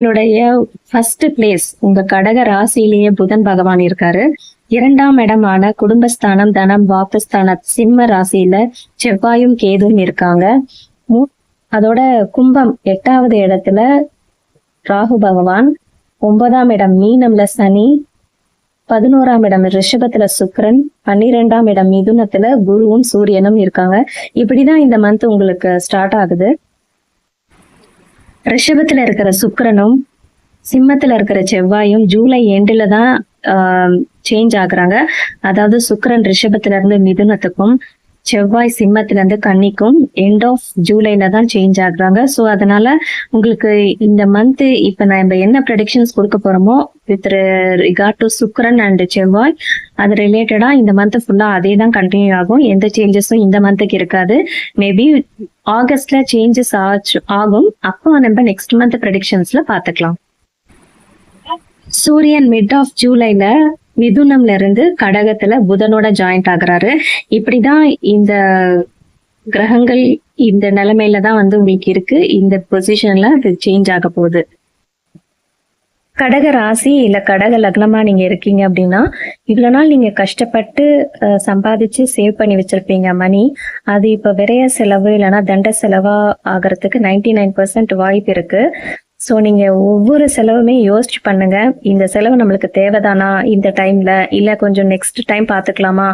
உங்களுடைய first place உங்க கடக ராசியிலேயே புதன் பகவான் இருக்காரு. 2ஆம் இடமான குடும்பஸ்தானம், தனம், வாக்குஸ்தானம் சிம்ம ராசியில செவ்வாயும் கேதுவும் இருக்காங்க. அதோட கும்பம் 8வது இடத்துல ராகு பகவான், 9ஆம் இடம் மீனம்ல சனி, 11ஆம் இடம் ரிஷபத்துல சுக்கிரன், 12ஆம் இடம் மிதுனத்துல குருவும் சூரியனும் இருக்காங்க. இப்படிதான் இந்த மந்த் உங்களுக்கு ஸ்டார்ட் ஆகுது. ரிஷபத்துல இருக்கிற சுக்கிரனும் சிம்மத்துல இருக்கிற செவ்வாயும் ஜூலை எண்டுல தான் சேஞ்ச் ஆகுறாங்க. அதாவது சுக்கிரன் ரிஷபத்துல இருந்து மிதுனத்துக்கும், செவ்வாய் சிம்மத்துல இருந்து கன்னிக்கும் எண்ட் ஆஃப் ஜூலைல தான் சேஞ்ச் ஆகுறாங்க. ஸோ அதனால உங்களுக்கு இந்த மந்த் இப்ப நம்ம என்ன ப்ரெடிக்ஷன்ஸ் கொடுக்க போறோமோ வித் ரிகார்ட் டு சுக்கிரன் அண்ட் செவ்வாய், அது ரிலேட்டடா இந்த மந்த் ஃபுல்லா அதே தான் கண்டினியூ ஆகும். எந்த சேஞ்சஸும் இந்த மந்த்துக்கு இருக்காது. மேபி ஆகஸ்ட்ல சேஞ்சஸ் ஆகும். அப்போ நம்ம நெக்ஸ்ட் மந்த் ப்ரெடிக்ஷன்ஸ்ல பாத்துக்கலாம். சூரியன் மிட் ஆஃப் ஜூலைல மிதுனம்ல இருந்து கடகத்துல புதனோட ஜாயிண்ட் ஆகுறாரு. இப்படிதான் இந்த கிரகங்கள் இந்த நிலைமையில தான் உங்களுக்கு இருக்கு. இந்த பொசிஷன்ல அது சேஞ்ச் ஆக போகுது. கடக ராசி இல்ல கடக லக்னமா நீங்க இருக்கீங்க அப்படின்னா, இவ்வளவு நாள் நீங்க கஷ்டப்பட்டு சம்பாதிச்சு சேவ் பண்ணி வச்சிருப்பீங்க மணி. அது இப்ப விரைய செலவு இல்லைன்னா தண்ட செலவா ஆகிறதுக்கு 99% வாய்ப்பு இருக்கு. ஸோ நீங்க ஒவ்வொரு செலவுமே யோசிச்சு பண்ணுங்க. இந்த செலவு நம்மளுக்கு தேவைதானா இந்த டைம்ல, இல்ல கொஞ்சம் நெக்ஸ்ட் டைம் பாத்துக்கலாமா